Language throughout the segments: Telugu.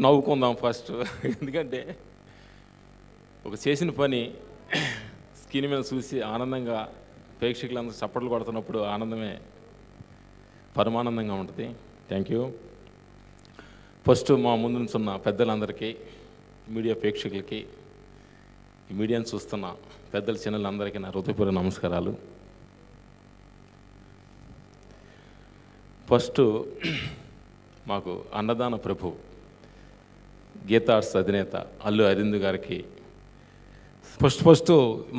నవ్వుకుందాం ఫస్ట్. ఎందుకంటే ఒక చేసిన పని స్క్రీన్ మీద చూసి ఆనందంగా ప్రేక్షకులందరూ చప్పట్లు కొడుతున్నప్పుడు ఆనందమే పరమానందంగా ఉంటుంది. Thank you. ఫస్ట్ మా ముందు నుంచున్న పెద్దలందరికీ, మీడియా ప్రేక్షకులకి, ఈ మీడియాను చూస్తున్న పెద్దల చిన్నలందరికీ నా హృదయపూర్వక నమస్కారాలు. ఫస్ట్ మాకు అన్నదాన ప్రభు గీతా ఆర్ట్స్ అధినేత అల్లు అరవింద్ గారికి ఫస్ట్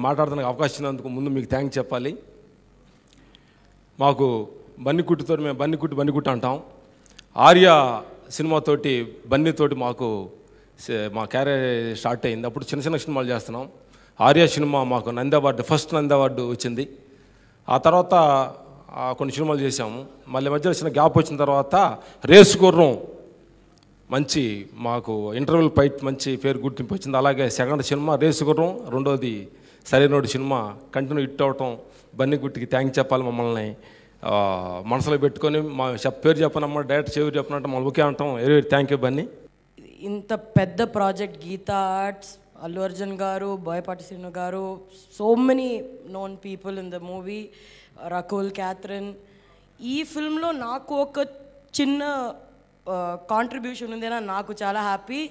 మాట్లాడడానికి అవకాశం ఇచ్చినందుకు ముందు మీకు థ్యాంక్స్ చెప్పాలి. మాకు బన్నికుట్టుతో మేము బన్నికుట్టు అంటాం. ఆర్య సినిమాతోటి బన్నీతోటి మాకు మా క్యారియర్ స్టార్ట్ అయింది. అప్పుడు చిన్న చిన్న సినిమాలు చేస్తున్నాం. ఆర్య సినిమా మాకు Nandi award, first Nandi award వచ్చింది. ఆ తర్వాత కొన్ని సినిమాలు చేసాము. మళ్ళీ మధ్యలో చిన్న గ్యాప్ వచ్చిన తర్వాత రేసు గుర్రం మంచి మాకు ఇంటర్వ్యూల్ ఫైట్ మంచి పేరు గుర్తింపు వచ్చింది. అలాగే సెకండ్ సినిమా రేసు గుర్రం, రెండోది సరైనోడి సినిమా కంటిన్యూ హిట్ అవటం. బన్నీగుట్టికి థ్యాంక్స్ చెప్పాలి. మమ్మల్ని మనసులో పెట్టుకొని మా పేరు చెప్పనమ్మా, డైరెక్టర్ చెవి చెప్పనంటే మమ్మల్ని ఓకే అంటాం. Thank you Bunny. ఇంత పెద్ద ప్రాజెక్ట్ గీతా ఆర్ట్స్, అల్లు అర్జున్ గారు, బోయపాటి శ్రీను గారు, so many known people in the movie, Rakul, Catherine. ఈ ఫిల్మ్లో నాకు ఒక చిన్న కాంట్రిబ్యూషన్ ఉందేనా, నాకు చాలా హ్యాపీ.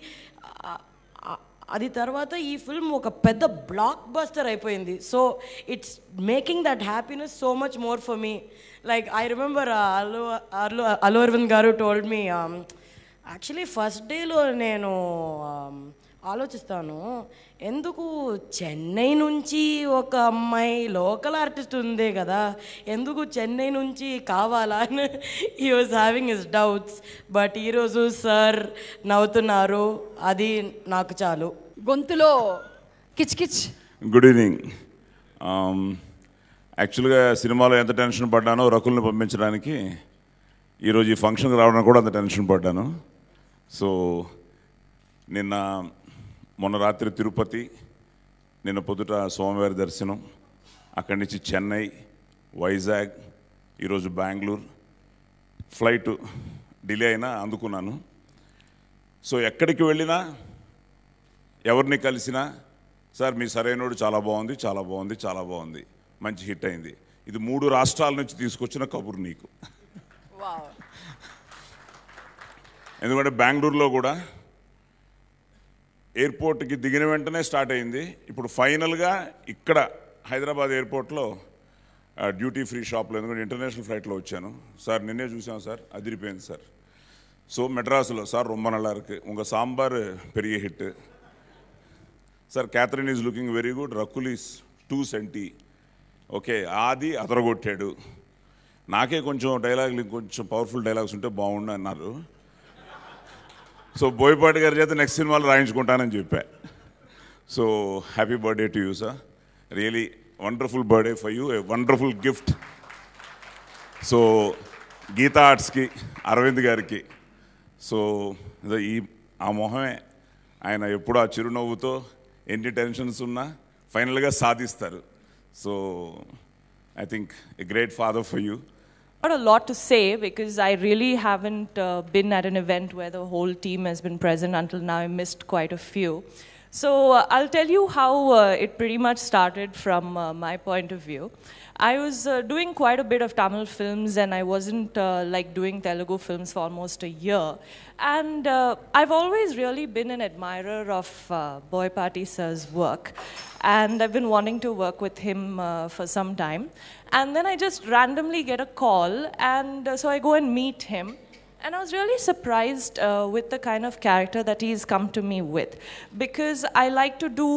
అది తర్వాత ఈ ఫిల్మ్ ఒక పెద్ద బ్లాక్ బస్టర్ అయిపోయింది. So it's making that happiness so much more for me. Like I remember Allu Aravind గారు టోల్డ్ మీ, యాక్చువల్లీ ఫస్ట్ డేలో నేను ఆలోచిస్తాను, ఎందుకు చెన్నై నుంచి ఒక అమ్మాయి లోకల్ ఆర్టిస్ట్ ఉందే కదా, ఎందుకు చెన్నై నుంచి కావాలా అని he was having his doubts. But ఈరోజు సార్ నవ్వుతున్నారు, అది నాకు చాలు. గొంతులో కిచ్. Good evening. యాక్చువల్గా సినిమాలో ఎంత టెన్షన్ పడ్డానో రకుల్ని పంపించడానికి ఈరోజు ఈ ఫంక్షన్కి రావడానికి కూడా అంత టెన్షన్ పడ్డాను. సో మొన్న రాత్రి తిరుపతి, నిన్న పొద్దుట స్వామివారి దర్శనం, అక్కడి నుంచి చెన్నై, వైజాగ్, ఈరోజు బెంగళూరు. ఫ్లైట్ డిలే అయినా అందుకున్నాను. సో ఎక్కడికి వెళ్ళినా, ఎవరిని కలిసినా, సార్ మీ సరైనోడు చాలా బాగుంది, చాలా బాగుంది, చాలా బాగుంది, మంచి హిట్ అయింది, ఇది 3 రాష్ట్రాల నుంచి తీసుకొచ్చిన కబురు నీకు. ఎందుకంటే బెంగళూరులో కూడా ఎయిర్పోర్ట్కి దిగిన వెంటనే స్టార్ట్ అయింది. ఇప్పుడు ఫైనల్గా ఇక్కడ హైదరాబాద్ ఎయిర్పోర్ట్లో డ్యూటీ ఫ్రీ షాప్లో, ఎందుకంటే ఇంటర్నేషనల్ ఫ్లైట్లో వచ్చాను. సార్ నిన్నే చూసాం సార్, అదిరిపోయింది సార్. సో మెడ్రాస్లో సార్ రొమ్మ నల్లా ఇருக்கு, உங்கள் సాంబార్ పెరిగే hit sir. Catherine is looking very good, Rakul is 2 సెంటీ. ఓకే, ఆది అదరగొట్టాడు. నాకే కొంచెం డైలాగులు ఇంకొంచెం పవర్ఫుల్ డైలాగ్స్ ఉంటే బాగుండు అన్నారు. సో బోయపాటి గారి చేత నెక్స్ట్ సినిమాలో రాయించుకుంటానని చెప్పా. So happy birthday to you sir, really wonderful birthday for you, a wonderful gift. So Geetha ఆర్ట్స్కి, అరవింద్ గారికి, సో ఆ మొహమే ఆయన ఎప్పుడు ఆ చిరునవ్వుతో ఎన్ని టెన్షన్స్ ఉన్నా ఫైనల్గా సాధిస్తారు. So I think a great father for you. Not a lot to say because I really haven't been at an event where the whole team has been present until now. I missed quite a few. So I'll tell you how it pretty much started from my point of view. I was doing quite a bit of Tamil films and I wasn't like doing Telugu films for almost a year. And I've always really been an admirer of Boyapati sir's work. And I've been wanting to work with him for some time. And then I just randomly get a call and so I go and meet him. And I was really surprised with the kind of character that he's come to me with, because I like to do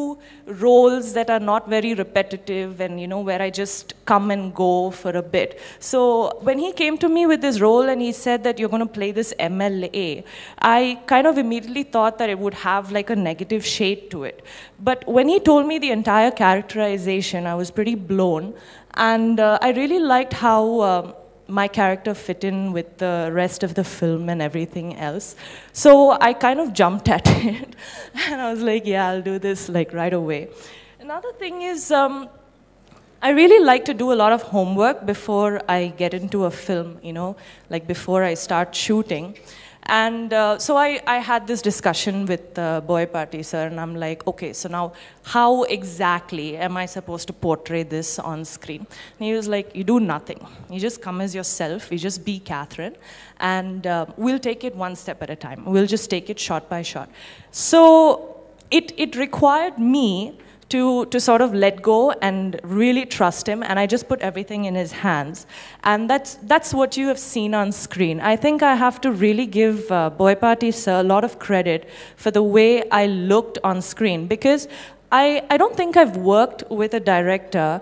roles that are not very repetitive and, you know, where I just come and go for a bit. So when he came to me with this role and he said that you're going to play this MLA, I kind of immediately thought that it would have like a negative shade to it. But when he told me the entire characterization, I was pretty blown. And I really liked how my character fit in with the rest of the film and everything else. So I kind of jumped at it and I was like, yeah, I'll do this like right away. Another thing is, I really like to do a lot of homework before I get into a film, you know, like before I start shooting. And so I had this discussion with Boy Party sir, and I'm like, okay, so now how exactly am I supposed to portray this on screen? And he was like, you do nothing. You just come as yourself. You just be Catherine, and we'll take it one step at a time. We'll just take it shot by shot. So it required me to sort of let go and really trust him, and I just put everything in his hands. And that's what you have seen on screen. I think I have to really give Boy Party sir a lot of credit for the way I looked on screen, because I don't think I've worked with a director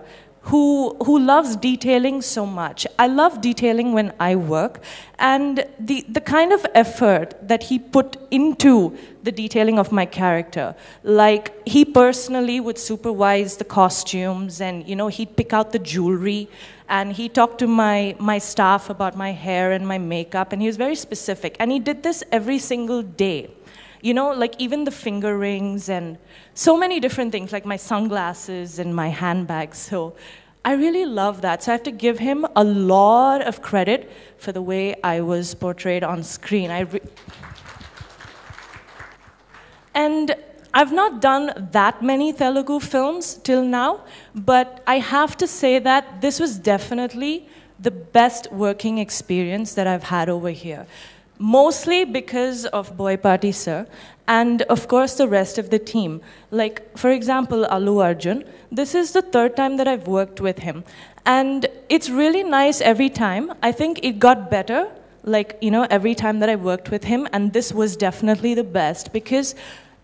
who loves detailing so much. I love detailing when I work, and the kind of effort that he put into the detailing of my character, like he personally would supervise the costumes, and he'd pick out the jewelry, and he talked to my staff about my hair and my makeup, and he was very specific, and he did this every single day. Like even the finger rings and so many different things, like my sunglasses and my handbags. So I really love that. So I have to give him a lot of credit for the way I was portrayed on screen. And I've not done that many Telugu films till now, but I have to say that this was definitely the best working experience that I've had over here. Mostly because of Boy Party sir, and of course the rest of the team. Like, for example, Allu Arjun. This is the third time that I've worked with him. And it's really nice every time. I think it got better, like, every time that I worked with him. And this was definitely the best, because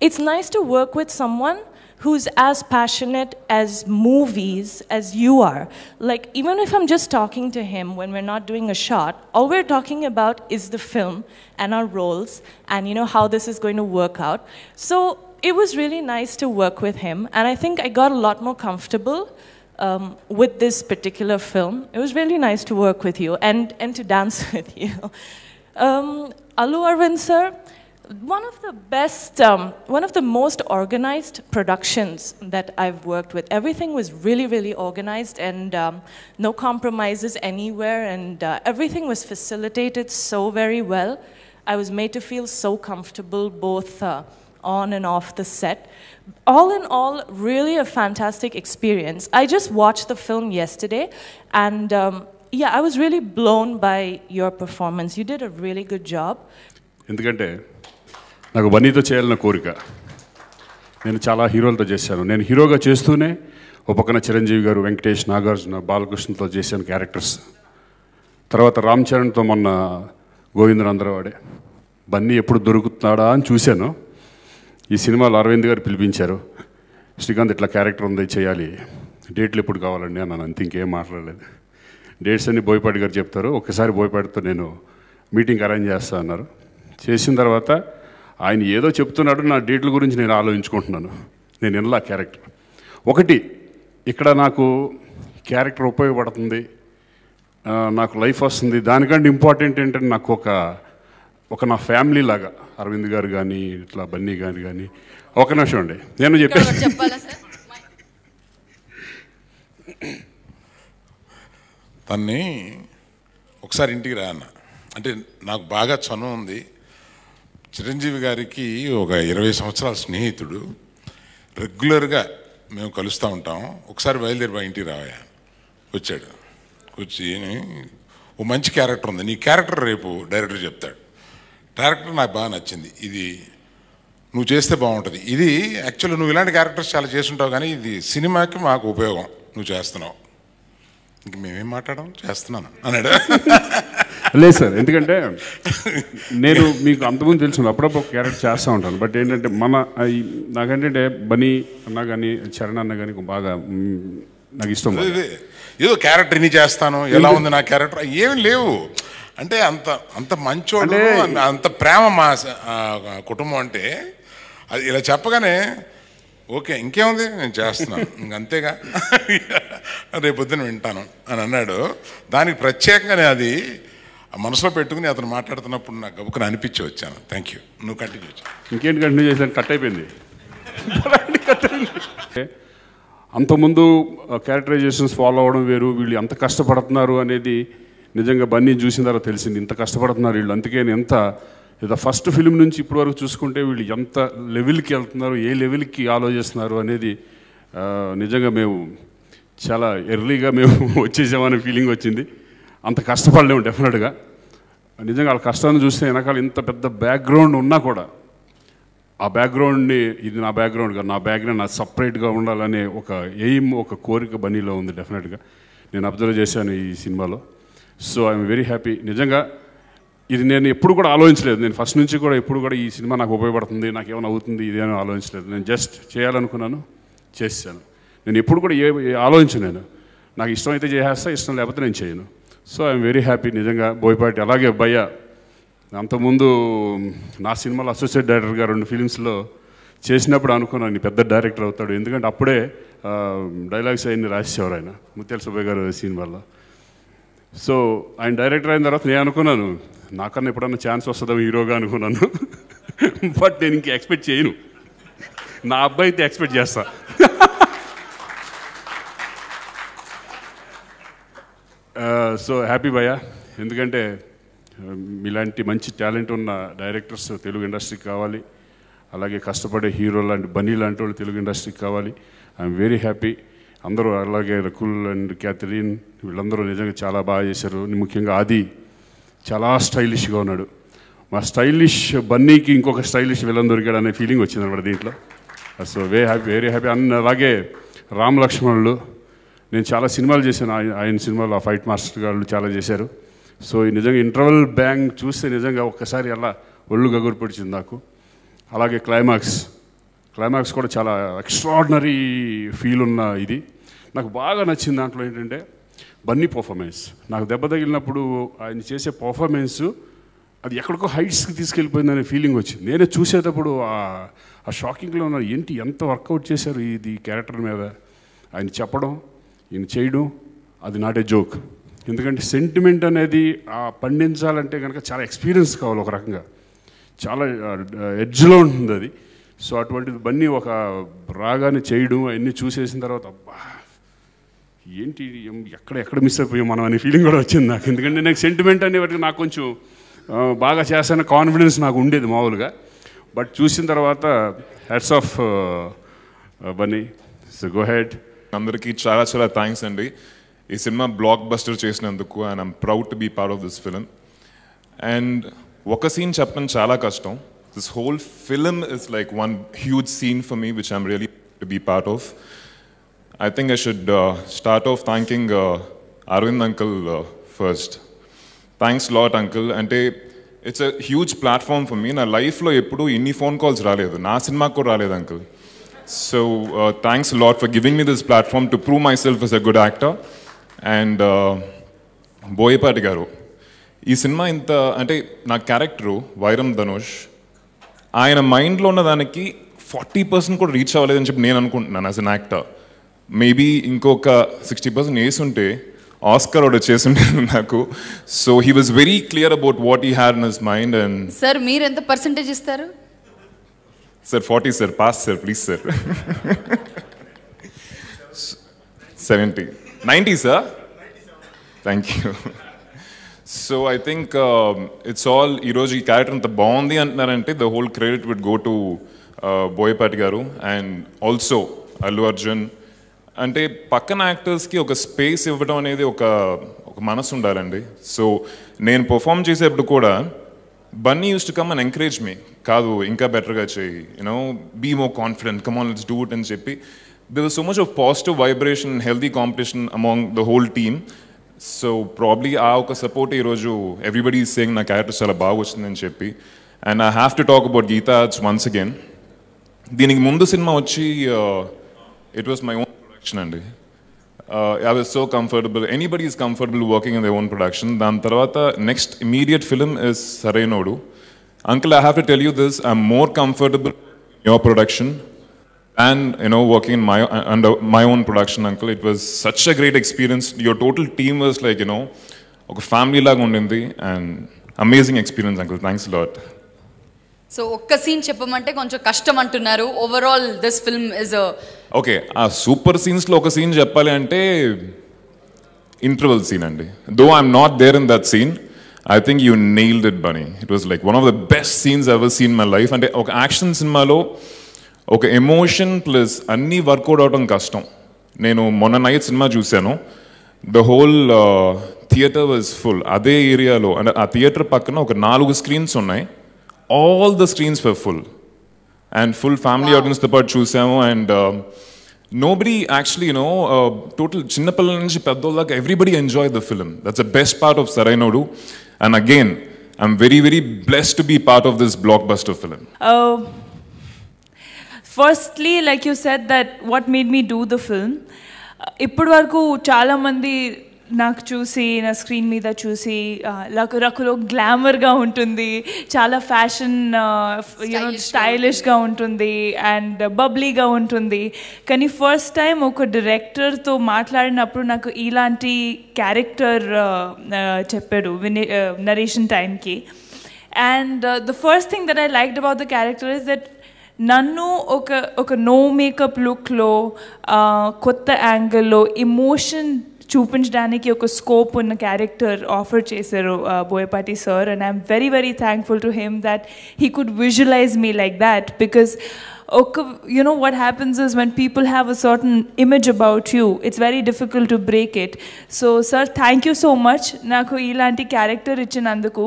it's nice to work with someone who's as passionate as movies as you are. Like, even if I'm just talking to him when we're not doing a shot, all we're talking about is the film and our roles and how this is going to work out. So it was really nice to work with him, and I think I got a lot more comfortable with this particular film. It was really nice to work with you and to dance with you. Allu Arvind sir, one of the best, one of the most organized productions that I've worked with. Everything was really, really organized, and no compromises anywhere, and everything was facilitated so very well. I was made to feel so comfortable both on and off the set. All in all, really a fantastic experience. I just watched the film yesterday, and I was really blown by your performance. You did a really good job. ఎందుకంటే నాకు బన్నీతో చేయాలన్న కోరిక. నేను చాలా హీరోలతో చేశాను. నేను హీరోగా చేస్తూనే ఒక పక్కన చిరంజీవి గారు, వెంకటేష్, నాగార్జున, బాలకృష్ణతో చేశాను క్యారెక్టర్స్. తర్వాత రామ్ చరణ్తో మొన్న గోవిందరాంధ్రవాడే. బన్నీ ఎప్పుడు దొరుకుతున్నాడా అని చూశాను. ఈ సినిమాలో అరవింద్ గారు పిలిపించారు. శ్రీకాంత్ ఇట్లా క్యారెక్టర్ ఉంది, చేయాలి, డేట్లు ఎప్పుడు కావాలండి అన్నాను. అంత ఇంకేం మాట్లాడలేదు. డేట్స్ అన్ని బోయపాటి గారు చెప్తారు. ఒకసారి బోయపాటితో నేను మీటింగ్ అరేంజ్ చేస్తా అన్నారు. చేసిన తర్వాత ఆయన ఏదో చెప్తున్నాడు, నా డేట్ల గురించి నేను ఆలోచించుకుంటున్నాను. నేను వినలా క్యారెక్టర్. ఒకటి ఇక్కడ నాకు క్యారెక్టర్ ఉపయోగపడుతుంది, నాకు లైఫ్ వస్తుంది. దానికంటే ఇంపార్టెంట్ ఏంటంటే నాకు ఒక నా ఫ్యామిలీ లాగా అరవింద్ గారు కానీ, ఇట్లా బన్నీ గారు కానీ. ఒక నిమిషం అండి, నేను చెప్పేసి తన్ని ఒకసారి ఇంటికి రా అన్న. అంటే నాకు బాగా చనువు ఉంది. చిరంజీవి గారికి ఒక 20 సంవత్సరాల స్నేహితుడు. రెగ్యులర్గా మేము కలుస్తూ ఉంటాం. ఒకసారి బయలుదేరి బా ఇంటికి రావా వచ్చాడు. వచ్చి ఓ మంచి క్యారెక్టర్ ఉంది, నీ క్యారెక్టర్ రేపు డైరెక్టర్ చెప్తాడు. క్యారెక్టర్ నాకు బాగా నచ్చింది, ఇది నువ్వు చేస్తే బాగుంటుంది. ఇది యాక్చువల్లీ నువ్వు ఇలాంటి క్యారెక్టర్స్ చాలా చేస్తుంటావు, కానీ ఇది సినిమాకి మాకు ఉపయోగం, నువ్వు చేస్తున్నావు. ఇంక మేమేం మాట్లాడడం, చేస్తున్నాను అన్నాడు. లేదు సార్, ఎందుకంటే నేను మీకు అంతకుముందు తెలుసు అప్పుడప్పుడు ఒక క్యారెక్టర్ చేస్తూ ఉంటాను. బట్ ఏంటంటే నాకేంటంటే బనీ అన్న కానీ చరణ్ అన్న కానీ బాగా నాకు ఇష్టం. ఏదో క్యారెక్టర్ ఇన్ని చేస్తాను, ఎలా ఉంది నా క్యారెక్టర్, ఏమి లేవు. అంటే అంత మంచోడు, అంత ప్రేమ మా కుటుంబం. అంటే అది ఇలా చెప్పగానే ఓకే ఇంకేముంది నేను చేస్తున్నాను, ఇంకంతేగా, రేపొద్దున వింటాను అని అన్నాడు. దానికి ప్రత్యేకంగా నేను అది మనసులో పెట్టుకుని అతను మాట్లాడుతున్నప్పుడు నాకు గబుకుని అనిపించి వచ్చాను. థ్యాంక్ యూ, నువ్వు కంటిన్యూ చేయి. ఇంకేంటి కంటిన్యూ చేశాను, కట్ అయిపోయింది. అంతకుముందు క్యారెక్టరైజేషన్స్ ఫాలో అవ్వడం వేరు, వీళ్ళు ఎంత కష్టపడుతున్నారు అనేది నిజంగా బన్నీ చూసిన తర్వాత తెలిసింది. ఇంత కష్టపడుతున్నారు వీళ్ళు, అందుకే ఎంత ఇది ఫస్ట్ ఫిలిం నుంచి ఇప్పటి వరకు చూసుకుంటే వీళ్ళు ఎంత లెవెల్కి వెళ్తున్నారు, ఏ లెవెల్కి ఆలోచిస్తున్నారు అనేది నిజంగా మేము చాలా ఎర్లీగా మేము వచ్చేసామనే ఫీలింగ్ వచ్చింది. అంత కష్టపడలేము డెఫినెట్గా. నిజంగా వాళ్ళ కష్టాన్ని చూస్తే వెనకాల ఇంత పెద్ద బ్యాక్గ్రౌండ్ ఉన్నా కూడా ఆ బ్యాక్గ్రౌండ్ని ఇది నా బ్యాక్గ్రౌండ్ కాదు, నా బ్యాక్గ్రౌండ్ నా సపరేట్గా ఉండాలనే ఒక ఎయిమ్, ఒక కోరిక బన్నీలో ఉంది డెఫినెట్గా. నేను అబ్జర్వ్ చేశాను ఈ సినిమాలో. So I'm very happy. నిజంగా ఇది నేను ఎప్పుడు కూడా ఆలోచించలేదు. నేను ఫస్ట్ నుంచి కూడా ఎప్పుడు కూడా ఈ సినిమా నాకు ఉపయోగపడుతుంది, నాకు ఏమైనా అవుతుంది ఇదేమో ఆలోచించలేదు. నేను జస్ట్ చేయాలనుకున్నాను, చేసాను. నేను ఎప్పుడు కూడా ఆలోచించను. నేను నాకు ఇష్టమైతే చేసేస్తా, ఇష్టం లేకపోతే నేను చేయను. సో ఐఎమ్ వెరీ హ్యాపీ నిజంగా. బోయపాటి అలాగే భయ్య అంతకుముందు నా సినిమాలో అసోసియేట్ డైరెక్టర్గా 2 ఫిలిమ్స్లో చేసినప్పుడు అనుకున్నాను పెద్ద డైరెక్టర్ అవుతాడు. ఎందుకంటే అప్పుడే డైలాగ్స్ అవన్నీ రాసేవారు ఆయన, ముత్యాల సుబ్బయ్య గారు సినిమాలో. సో ఆయన డైరెక్టర్ అయిన తర్వాత నేను అనుకున్నాను నాకన్నా ఎప్పుడన్నా ఛాన్స్ వస్తుందో హీరోగా అనుకున్నాను. బట్ నేను ఇంక ఎక్స్పెక్ట్ చేయను. నా అబ్బాయి అయితే ఎక్స్పెక్ట్ చేస్తా. సో హ్యాపీ భయ్య. ఎందుకంటే ఇలాంటి మంచి టాలెంట్ ఉన్న డైరెక్టర్స్ తెలుగు ఇండస్ట్రీకి కావాలి. అలాగే కష్టపడే హీరో లాంటి బన్నీ లాంటి వాళ్ళు తెలుగు ఇండస్ట్రీకి కావాలి. I'm very happy. అందరూ అలాగే రకుల్ అండ్ క్యాథరిన్ వీళ్ళందరూ నిజంగా చాలా బాగా చేశారు. ముఖ్యంగా ఆది చాలా స్టైలిష్గా ఉన్నాడు. మా స్టైలిష్ బన్నీకి ఇంకొక స్టైలిష్ విలన్ దొరికాడు అనే ఫీలింగ్ వచ్చింది అనమాట దీంట్లో. So very happy. అలాగే రామ్ లక్ష్మణులు నేను చాలా సినిమాలు చేశాను. ఆయన సినిమాలు ఆ ఫైట్ మాస్టర్ గారు చాలా చేశారు. సో నిజంగా ఇంటర్వల్ బ్యాంగ్ చూస్తే నిజంగా ఒక్కసారి అలా ఒళ్ళు గగురు పొడిచింది నాకు. అలాగే క్లైమాక్స్ కూడా చాలా ఎక్స్ట్రాడినరీ ఫీల్ ఉన్న ఇది. నాకు బాగా నచ్చింది దాంట్లో ఏంటంటే బన్నీ పర్ఫార్మెన్స్. నాకు దెబ్బ తగిలినప్పుడు ఆయన చేసే పర్ఫార్మెన్స్ అది ఎక్కడికో హైట్స్కి తీసుకెళ్ళిపోయిందనే ఫీలింగ్ వచ్చింది. నేనే చూసేటప్పుడు ఆ షాకింగ్లో ఉన్న ఏంటి ఎంత వర్కౌట్ చేశారు ఇది క్యారెక్టర్ మీద. ఆయన చెప్పడం, ఈయన చేయడం, అది నాట్ ఏ జోక్. ఎందుకంటే సెంటిమెంట్ అనేది పండించాలంటే కనుక చాలా ఎక్స్పీరియన్స్ కావాలి. ఒక రకంగా చాలా ఎడ్జ్లో ఉంటుంది అది. సో అటువంటిది బన్నీ ఒక రాగానే చేయడం అవన్నీ చూసేసిన తర్వాత అబ్బా ఏంటి ఎక్కడ మిస్ అయిపోయాం మనం అనే ఫీలింగ్ కూడా వచ్చింది నాకు. ఎందుకంటే నాకు సెంటిమెంట్ అనేవాటికి నాకు కొంచెం బాగా చేస్తానే కాన్ఫిడెన్స్ నాకు ఉండేది మామూలుగా. బట్ చూసిన తర్వాత hats off Bunny. So go ahead. అందరికీ చాలా చాలా థ్యాంక్స్ అండి ఈ సినిమా బ్లాక్ బస్టర్ చేసినందుకు. And I'm proud to be part of this film. And ఒక సీన్ చెప్పడం చాలా కష్టం. This whole film is like one huge scene for me which I'm really to be part of. I think I should start off thanking Arvind uncle first. Thanks a lot uncle. Ante it's a huge platform for me. Na life lo eppudu inni phone calls raaledu, na cinema ko raaledu uncle. So thanks a lot for giving me this platform to prove myself as a good actor. And Boyapati garu ee cinema inta ante na character Vairam Dhanush ayana mind lo unna daniki 40% కూడా రీచ్ అవ్వలేదని చెప్పి నేను అనుకుంటున్నాను యాజ్ అన్ యాక్టర్. మేబీ ఇంకొక 60% వేసుంటే ఆస్కర్ ఆర్డర్ చేస్తుంటే నాకు. So he was very clear about what he had in his mind. And sir మీరు ఎంత పర్సెంటేజ్ ఇస్తారు? Sir 40 sir. Pass sir please sir. 70 90 sir. Thank you. So I think it's all ఈరోజు ఈ క్యారెక్టర్ అంత బాగుంది అంటున్నారంటే the whole credit would go to Boyapati garu and also Allu Arjun. అంటే పక్కన యాక్టర్స్కి ఒక స్పేస్ ఇవ్వడం అనేది ఒక మనసు ఉండాలండి. సో నేను పర్ఫామ్ చేసేప్పుడు కూడా Bunny use to come and encourage me, కాదు ఇంకా బెటర్గా చేయి, you know be more confident, come on let's do it అని చెప్పి. there was so much of positive vibration and healthy competition among the whole team. So probably ఆ ఒక సపోర్ట్ ఈరోజు everybody is saying నా క్యారెక్టర్ చాలా బాగా వచ్చిందని చెప్పి. And I have to talk about Geeta Arts once again. దీనికి ముందు సినిమా వచ్చి it was my own production అండి. I was so comfortable. Anybody is comfortable working in their own production. దాని తర్వాత next immediate film is Sarainodu. Uncle, I have to tell you this, I'm more comfortable in your production and working in under my own production, uncle. It was such a great experience. Your total team was like oka family laga undindi and amazing experience, uncle. Thanks a lot. So ఒక్క సీన్ చెప్పమంటే కొంచెం కష్టం అంటున్నారు. Overall this film is okay. ఆ సూపర్ సీన్స్ లో ఒక సీన్ చెప్పాలి అంటే ఇంటర్వెల్ సీన్ అండి. Though I'm not there in that scene, I think you nailed it, Bunny. It was like one of the best scenes I've ever seen in my life. And ఒక యాక్షన్ సినిమాలో ఒక ఎమోషన్ ప్లస్ అన్నీ వర్కౌట్ అవడం కష్టం. నేను మొన్న నైట్ సినిమా చూశాను. The whole theatre was full. అదే ఏరియాలో అంటే ఆ థియేటర్ పక్కన ఒక 4 స్క్రీన్స్ ఉన్నాయి. All the screens were full and full family ఆడియన్స్తో పాటు చూసాము. అండ్ nobody actually, total చిన్నపిల్లల నుంచి పెద్దోళ్ళ దాకా everybody enjoyed the film. That's the best part of Sarainodu. And again, I'm very, very blessed to be part of this blockbuster film. Firstly, like you said, that what made me do the film. ఇప్పటి వరకు చాలా మంది నాకు చూసి నా స్క్రీన్ మీద చూసి రకులో గ్లామర్గా ఉంటుంది, చాలా ఫ్యాషన్ స్టైలిష్గా ఉంటుంది అండ్ బబ్లీగా ఉంటుంది. కానీ ఫస్ట్ టైం ఒక డైరెక్టర్తో మాట్లాడినప్పుడు నాకు ఇలాంటి క్యారెక్టర్ చెప్పాడు నరేషన్ టైంకి. And the first thing that I liked about the character is that నన్ను ఒక నో మేకప్ లుక్లో కొత్త యాంగిల్లో ఎమోషన్ చూపించడానికి ఒక స్కోప్ ఉన్న క్యారెక్టర్ ఆఫర్ చేశారు Boyapati sir. And I'm very very thankful to him that he could visualize me like that. Because what happens is when people have a certain image about you, it's very difficult to break it. So sir, thank you so much నాకు ఇలాంటి క్యారెక్టర్ ఇచ్చినందుకు.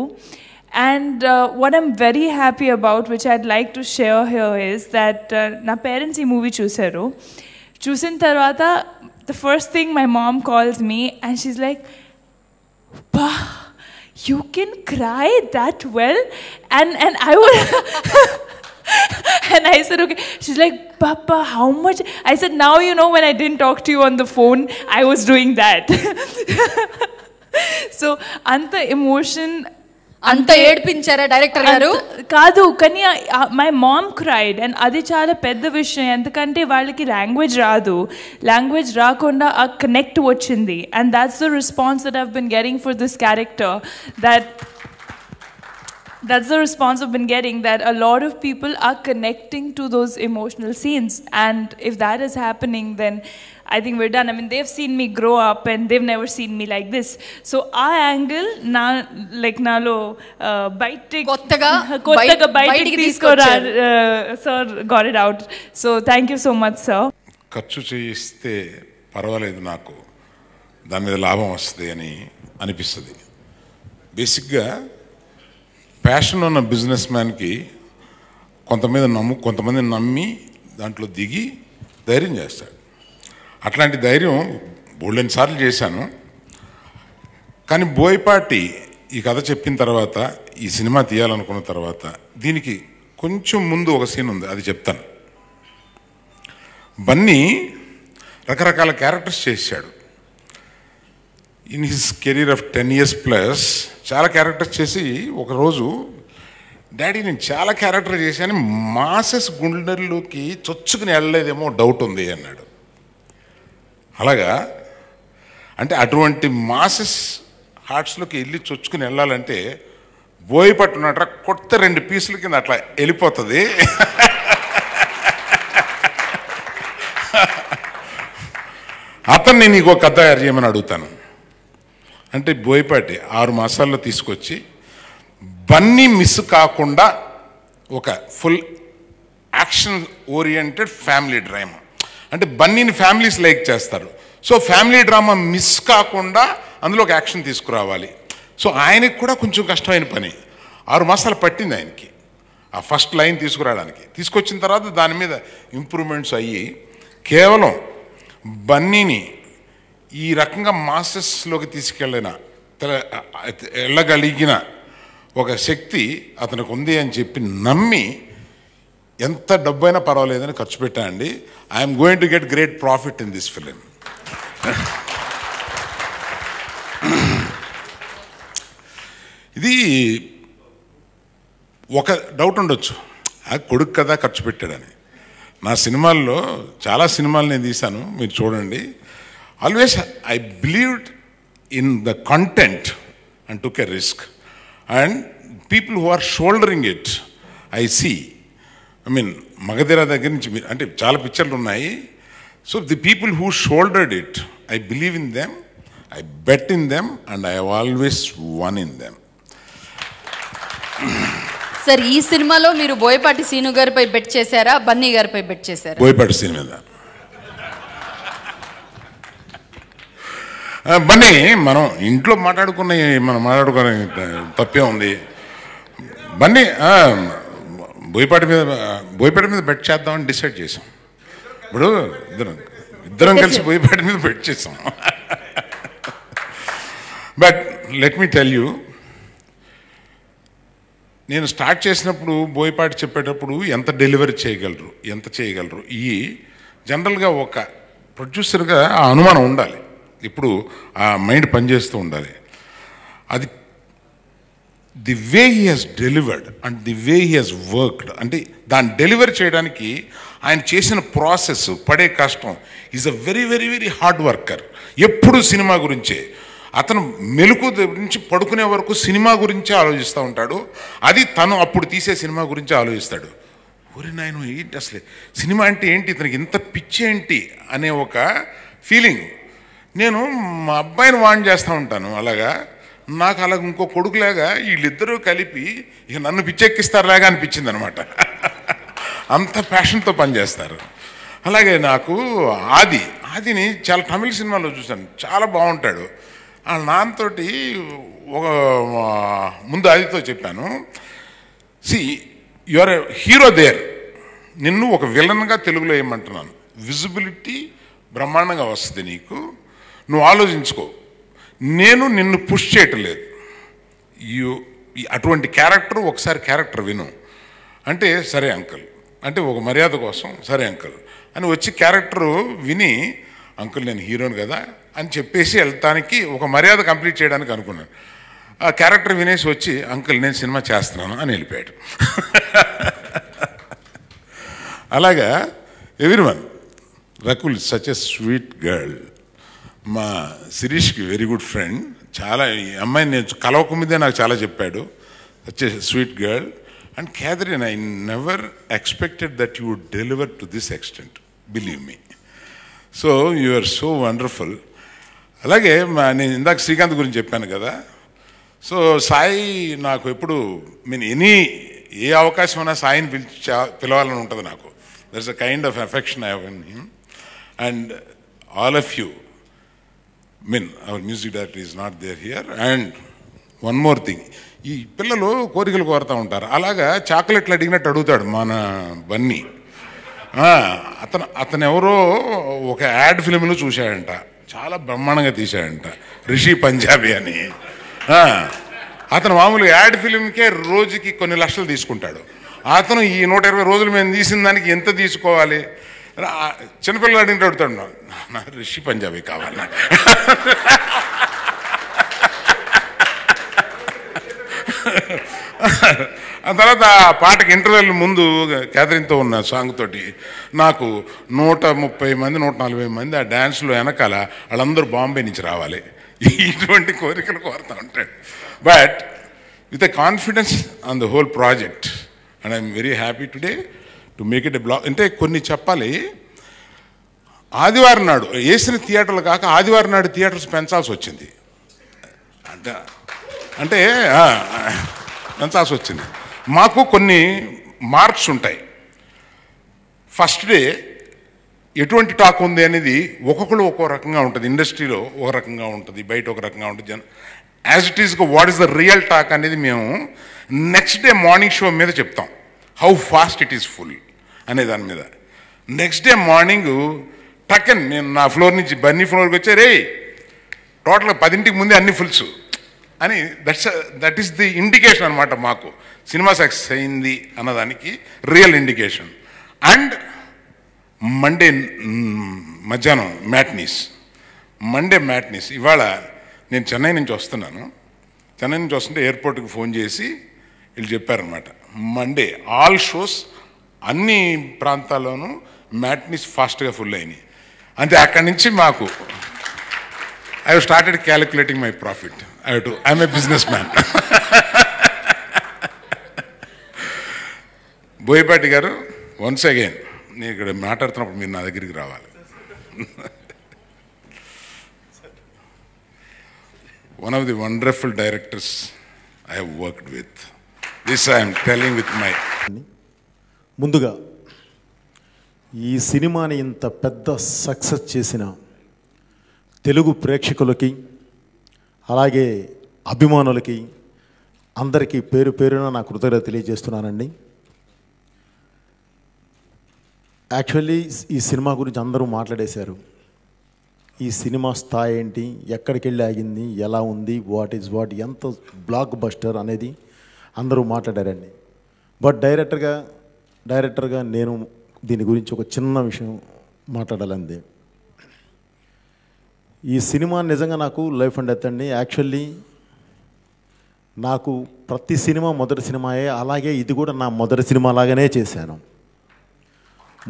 And what I'm very happy about, which I'd like to share here, is that నా పేరెంట్స్ ఈ మూవీ చూశారు. చూసిన తర్వాత the first thing my mom calls me and she's like, "Pa, you can cry that well?" And I would and I said, okay. She's like, "Papa, how much?" I said, "Now you know when I didn't talk to you on the phone, I was doing that." So anta emotion అంత ఏడ్పించారా డైరెక్టర్ గారు? కాదు, కానీ మై మామ్ క్రైడ్. అండ్ అది చాలా పెద్ద విషయం, ఎందుకంటే వాళ్ళకి లాంగ్వేజ్ రాదు. లాంగ్వేజ్ రాకుండా ఆ కనెక్ట్ వచ్చింది. And that's the response that I've been getting for this character. That's the response I've been getting, that a lot of people are connecting to those emotional scenes. And if that is happening, then I think we're done. I mean, they've seen me grow up and they've never seen me like this. So our angle, nalo kottaga bite తీసుకోరా sir got it out. So thank you so much, sir. ఖర్చు చేయిస్తే పర్వాలేదు, నాకు దాని మీద లాభం వస్తుంది అని అనిపిస్తుంది. బేసిక్గా ప్యాషన్ ఉన్న బిజినెస్ మ్యాన్కి కొంతమంది నమ్మి దాంట్లో దిగి ధైర్యం చేస్తాడు. అట్లాంటి ధైర్యం బోల్డెన్ సార్లు చేశాను. కానీ బోయపాటి ఈ కథ చెప్పిన తర్వాత, ఈ సినిమా తీయాలనుకున్న తర్వాత, దీనికి కొంచెం ముందు ఒక సీన్ ఉంది, అది చెప్తాను. బన్నీ రకరకాల క్యారెక్టర్స్ చేశాడు. In his career of 10 years plus చాలా క్యారెక్టర్స్ చేసి ఒకరోజు, డాడీ నేను చాలా క్యారెక్టర్ చేశాను, మాసెస్ గుండెల్లోకి చొచ్చుకుని వెళ్ళలేదేమో డౌట్ ఉంది అన్నాడు. అలాగా అంటే అటువంటి మాసెస్ హార్ట్స్లోకి వెళ్ళి చొచ్చుకుని వెళ్ళాలంటే బోయపాటి ఉన్నట్రా కొత్త 2 పీసుల కింద అట్లా వెళ్ళిపోతుంది. అతన్ని నీకు ఒక కథ తయారు చేయమని అడుగుతాను అంటే బోయపాటి 6 మాసాల్లో తీసుకొచ్చి బన్నీ మిస్ కాకుండా ఒక full action oriented family drama. అంటే బన్నీని ఫ్యామిలీస్ లైక్ చేస్తారు. సో ఫ్యామిలీ డ్రామా మిస్ కాకుండా అందులో ఒక యాక్షన్ తీసుకురావాలి. సో ఆయనకి కూడా కొంచెం కష్టమైన పని. 6 మాసాలు పట్టింది ఆయనకి ఆ ఫస్ట్ లైన్ తీసుకురావడానికి. తీసుకొచ్చిన తర్వాత దాని మీద ఇంప్రూవ్మెంట్స్ అయ్యి కేవలం బన్నీని ఈ రకంగా మాసెస్లోకి వెళ్ళగలిగిన ఒక శక్తి అతనికి ఉంది అని చెప్పి నమ్మి ఎంత డబ్బైనా పర్వాలేదని ఖర్చు పెట్టండి. I'm going to get great profit in this film. ఇది ఒక డౌట్ ఉండొచ్చు, ఆ కొడుకు కదా ఖర్చు పెట్టాడని. నా సినిమాల్లో చాలా సినిమాలు నేను తీశాను, మీరు చూడండి. Always I believed in the content and took a risk. And people who are shouldering it I see. I mean Magadheera దగ్గర నుంచి అంటే చాలా పిక్చర్లు ఉన్నాయి. So the people who shouldered it, I believe in them, I bet in them, and I have always won in them. Sir ఈ సినిమాలో మీరు బోయపాటి సీను గారిపై బెట్ చేశారా, బన్నీ గారిపై బెట్ చేశారా? బోయపాటి సీను మీద. బన్నీ మనం ఇంట్లో మనం మాట్లాడుకునే తప్పే ఉంది. బన్నీ బోయపాటి మీద బెట్ చేద్దామని డిసైడ్ చేసాం. ఇప్పుడు ఇద్దరం కలిసి బోయపాటి మీద బెట్ చేసాం. But let me tell you, నేను స్టార్ట్ చేసినప్పుడు బోయపాటి చెప్పేటప్పుడు ఎంత డెలివరీ చేయగలరు ఈ జనరల్గా ఒక ప్రొడ్యూసర్గా ఆ అనుమానం ఉండాలి, ఇప్పుడు ఆ మైండ్ పనిచేస్తూ ఉండాలి. అది the way he has delivered and the way he has worked, అంటే దాన్ని డెలివరీ చేయడానికి ఆయన చేసిన ప్రాసెస్, పడే కష్టం. Is a very very very hard worker. ఎప్పుడు సినిమా గురించే, అతను మెలకు నుంచి పడుకునే వరకు సినిమా గురించే ఆలోచిస్తూ ఉంటాడు. అది తను అప్పుడు తీసే సినిమా గురించే ఆలోచిస్తాడు. ఒరే నాయన ఏంటి అసలే సినిమా అంటే ఏంటి, ఇతనికి ఇంత పిచ్చి ఏంటి అనే ఒక ఫీలింగ్. నేను మా అబ్బాయిని వాన్ చేస్తూ ఉంటాను అలాగా. నాకు అలాగ ఇంకో కొడుకులాగా వీళ్ళిద్దరూ కలిపి ఇక నన్ను పిచ్చెక్కిస్తారులాగా అనిపించింది అనమాట. అంత ప్యాషన్తో పనిచేస్తారు. అలాగే నాకు ఆదిని చాలా తమిళ సినిమాలో చూశాను, చాలా బాగుంటాడు. ఆ నాన్నతోటి ఒక ముందు ఆదితో చెప్పాను, see you are a hero there, నిన్ను ఒక విలన్గా తెలుగులో ఏమంటున్నాను, విజిబిలిటీ బ్రహ్మాండంగా వస్తుంది నీకు, నువ్వు ఆలోచించుకో, నేను నిన్ను పుష్ చేయటం లేదు. అటువంటి క్యారెక్టర్ ఒకసారి క్యారెక్టర్ విను అంటే సరే అంకుల్, అంటే ఒక మర్యాద కోసం సరే అంకుల్ అని వచ్చి క్యారెక్టరు విని, అంకుల్ నేను హీరోని కదా అని చెప్పేసి వెళ్తానికి ఒక మర్యాద కంప్లీట్ చేయడానికి అనుకున్నాను. ఆ క్యారెక్టర్ వినేసి వచ్చి అంకుల్ నేను సినిమా చేస్తున్నాను అని వెళ్ళిపోయాడు. అలాగా everyone, Rakul such a sweet girl. మా శిరీష్కి వెరీ గుడ్ ఫ్రెండ్. చాలా ఈ అమ్మాయిని నేను కలవకముందే నాకు చాలా చెప్పాడు, such a sweet girl. And Catherine, I never expected that you would deliver to this extent, believe me. So you are so wonderful. అలాగే నేను ఇందాక శ్రీకాంత్ గురించి చెప్పాను కదా. సో సాయి నాకు ఎప్పుడు ఏ అవకాశం అయినా సాయిని పిలవాలని ఉంటుంది నాకు. There is a kind of affection I have in him. And all of you, our music director is not there here. And one more thing, ఈ పిల్లలు కోరికలు కోరుతూ ఉంటారు. అలాగా చాక్లెట్లు అడిగినట్టు అడుగుతాడు మన బన్నీ. అతను ఎవరో ఒక యాడ్ ఫిల్మ్లో చూశాడంట, చాలా బ్రహ్మాండంగా తీశాడంట, రిషి పంజాబీ అని. అతను మామూలుగా యాడ్ ఫిల్మ్కే రోజుకి కొన్ని లక్షలు తీసుకుంటాడు. అతను ఈ 120 రోజులు మేము తీసిన దానికి ఎంత తీసుకోవాలి, చిన్నపిల్లలు అడిగినట్టు అడుగుతాడు, నా రిషి పంజాబీ కావాలి. ఆ తర్వాత ఆ పాటకి ఇంటర్వెల్ ముందు క్యాథరిన్తో ఉన్న సాంగ్ తోటి నాకు 130 మంది 140 మంది ఆ డ్యాన్స్లో వెనకాల వాళ్ళందరూ బాంబే నుంచి రావాలి, ఇటువంటి కోరికలు కోరుతూ ఉంటాడు. But with a confidence on the whole project and I'm very happy today to make it a block. అంటే కొన్ని చెప్పాలి, ఆదివారం నాడు వేసిన థియేటర్లు కాక ఆదివారం నాడు థియేటర్స్ పెంచాల్సి వచ్చింది. అంటే పెంచాల్సి వచ్చింది. మాకు కొన్ని మార్క్స్ ఉంటాయి. ఫస్ట్ డే ఎటువంటి టాక్ ఉంది అనేది ఒక్కొక్కరు ఒక్కో రకంగా ఉంటుంది. ఇండస్ట్రీలో ఒక రకంగా ఉంటుంది, బయట ఒక రకంగా ఉంటుంది. యాజ్ ఇట్ ఈస్గా what is the real talk అనేది మేము నెక్స్ట్ డే మార్నింగ్ షో మీద చెప్తాం. How fast it is full అనే దాని మీద. నెక్స్ట్ డే మార్నింగ్ టక్కన్ నేను నా ఫ్లోర్ నుంచి బన్నీ ఫ్లోర్కి వచ్చే, రే టోటల్గా 10ంటికి ముందే అన్ని ఫుల్స్ అని. దట్ ఈస్ ది ఇండికేషన్ అనమాట మాకు సినిమా సక్సెస్ అయింది అన్నదానికి రియల్ ఇండికేషన్. అండ్ మండే మధ్యాహ్నం మండే మ్యాట్నీస్. ఇవాళ నేను చెన్నై నుంచి వస్తున్నాను. చెన్నై నుంచి వస్తుంటే ఎయిర్పోర్ట్కి ఫోన్ చేసి వీళ్ళు చెప్పారనమాట, మండే ఆల్ షోస్ అన్ని ప్రాంతాల్లోనూ మ్యాట్నీస్ ఫాస్ట్గా ఫుల్ అయినాయి. అంతే అక్కడి నుంచి మాకు I have started calculating my profit. I'm a businessman. Boyapati గారు, వన్స్ అగైన్ నేను ఇక్కడ మాట్లాడుతున్నప్పుడు మీరు నా దగ్గరికి రావాలి. One of the wonderful directors I have worked with. This I'm telling with my. ముందుగా ఈ సినిమాని ఇంత పెద్ద సక్సెస్ చేసిన తెలుగు ప్రేక్షకులకి అలాగే అభిమానులకి అందరికీ పేరు పేరున నా కృతజ్ఞత తెలియజేస్తున్నానండి. యాక్చువల్లీ ఈ సినిమా గురించి అందరూ మాట్లాడేశారు. ఈ సినిమా స్థాయి ఏంటి, ఎక్కడికి వెళ్ళి ఆగింది, ఎలా ఉంది, వాట్ ఈజ్ వాట్, ఎంత బ్లాక్ బస్టర్ అనేది అందరూ మాట్లాడారండి. బట్ డైరెక్టర్గా నేను దీని గురించి ఒక చిన్న విషయం మాట్లాడాలండి. ఈ సినిమా నిజంగా నాకు లైఫ్ అండ్ డెత్ అండి. యాక్చువల్లీ నాకు ప్రతి సినిమా మొదటి సినిమాయే, అలాగే ఇది కూడా నా మొదటి సినిమా లాగానే చేశాను.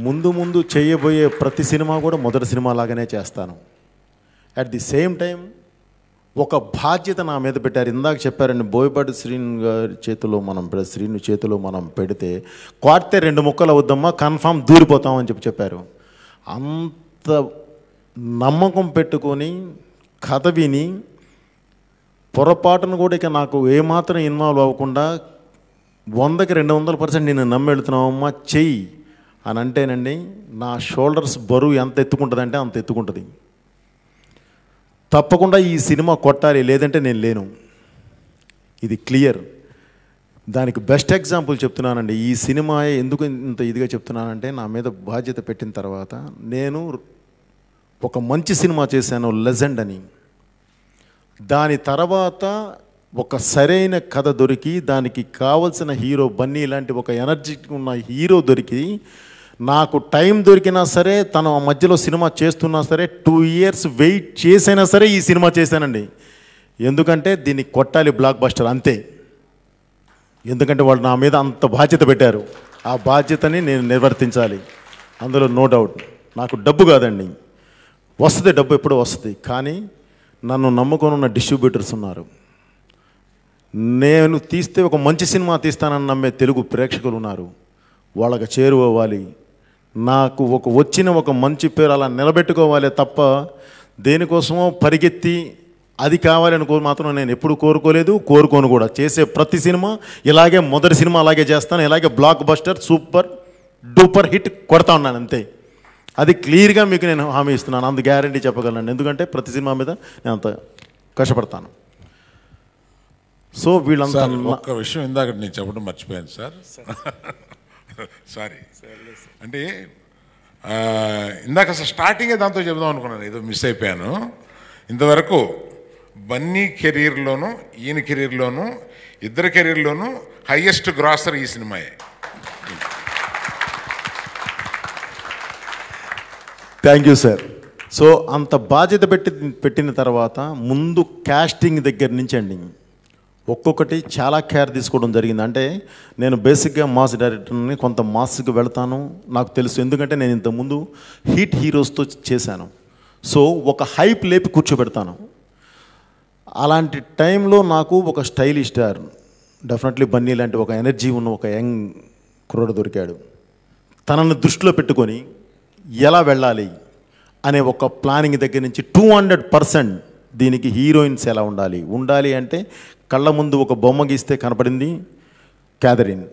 ముందు చేయబోయే ప్రతి సినిమా కూడా మొదటి సినిమా లాగానే చేస్తాను. అట్ ది సేమ్ టైం ఒక బాధ్యత నా మీద పెట్టారు. ఇందాక చెప్పారండి, బోయపాటి శ్రీను చేతిలో మనం పెడితే కొడితే 2 ముక్కలు అవుద్దమ్మా, కన్ఫామ్ దూరిపోతామని చెప్పారు. అంత నమ్మకం పెట్టుకొని కథ విని పొరపాటును కూడా ఇక నాకు ఏమాత్రం ఇన్వాల్వ్ అవ్వకుండా 100కి 200% నేను నమ్మెళ్తున్నామమ్మా చెయ్యి అని అంటేనండి, నా షోల్డర్స్ బరువు ఎంత ఎత్తుకుంటుందంటే అంత ఎత్తుకుంటుంది. తప్పకుండా ఈ సినిమా కొట్టాలి, లేదంటే నేను లేను. ఇది క్లియర్. దానికి బెస్ట్ ఎగ్జాంపుల్ చెప్తున్నానండి. ఈ సినిమా ఎందుకు ఇంత ఇదిగా చెప్తున్నానంటే, నా మీద బాధ్యత పెట్టిన తర్వాత నేను ఒక మంచి సినిమా చేశాను, లెజెండ్ అని. దాని తర్వాత ఒక సరైన కథ దొరికి, దానికి కావలసిన హీరో బన్నీ లాంటి ఒక ఎనర్జీ ఉన్న హీరో దొరికి, నాకు టైం దొరికినా సరే, తను ఆ మధ్యలో సినిమా చేస్తున్నా సరే 2 years వెయిట్ చేసైనా సరే ఈ సినిమా చేశానండి. ఎందుకంటే దీన్ని కొట్టాలి, బ్లాక్ బస్టర్ అంతే. ఎందుకంటే వాళ్ళు నా మీద అంత బాధ్యత పెట్టారు. ఆ బాధ్యతని నేను నిర్వర్తించాలి, అందులో నో డౌట్. నాకు డబ్బు కాదండి, వస్తుంది డబ్బు, ఎప్పుడో వస్తుంది. కానీ నన్ను నమ్ముకొని ఉన్న డిస్ట్రిబ్యూటర్స్ ఉన్నారు. నేను తీస్తే ఒక మంచి సినిమా తీస్తానని నమ్మే తెలుగు ప్రేక్షకులు ఉన్నారు. వాళ్ళకి చేరువవ్వాలి. నాకు వచ్చిన ఒక మంచి పేరు అలా నిలబెట్టుకోవాలి తప్ప దేనికోసమో పరిగెత్తి అది కావాలని మాత్రం నేను ఎప్పుడు కోరుకోను కూడా. చేసే ప్రతి సినిమా ఇలాగే, మొదటి సినిమా అలాగే చేస్తాను, ఇలాగే block buster super duper hit కొడతా ఉన్నాను అంతే. అది క్లియర్గా మీకు నేను హామీ ఇస్తున్నాను, అందు గ్యారంటీ చెప్పగలను. ఎందుకంటే ప్రతి సినిమా మీద నేను అంత కష్టపడతాను. సో వీళ్ళంతా ఒక్క విషయం ఇందాక నేను చెప్పడం మర్చిపోయాను సార్. సారీ. అంటే ఇందాక అసలు స్టార్టింగే దాంతో చెబుదాం అనుకున్నాను, ఏదో మిస్ అయిపోయాను. ఇంతవరకు బన్నీ కెరీర్లోను ఈయన కెరీర్లోను ఇద్దరు కెరీర్లోనూ హైయెస్ట్ గ్రాసర్ ఈ సినిమాయే. Thank you sir. సో అంత బాధ్యత పెట్టిన తర్వాత ముందు కాస్టింగ్ దగ్గర నుంచి అండి ఒక్కొక్కటి చాలా కేర్ తీసుకోవడం జరిగింది. అంటే నేను బేసిక్గా మాస్ డైరెక్టర్ని, కొంత మాస్కి వెళ్తాను, నాకు తెలుసు. ఎందుకంటే నేను ఇంతకుముందు హీట్ హీరోస్తో చేశాను. సో ఒక హైప్ లేపి కూర్చోబెడతాను. అలాంటి టైంలో నాకు ఒక స్టైలిష్ స్టార్, డెఫినెట్లీ బన్నీ లాంటి ఒక ఎనర్జీ ఉన్న ఒక యంగ్ కుర్రాడు దొరికాడు. తనను దృష్టిలో పెట్టుకొని ఎలా వెళ్ళాలి అనే ఒక ప్లానింగ్ దగ్గర నుంచి 200% దీనికి హీరోయిన్స్ ఎలా ఉండాలి అంటే కళ్ళ ముందు ఒక బొమ్మ గీస్తే కనపడింది క్యాథరిన్.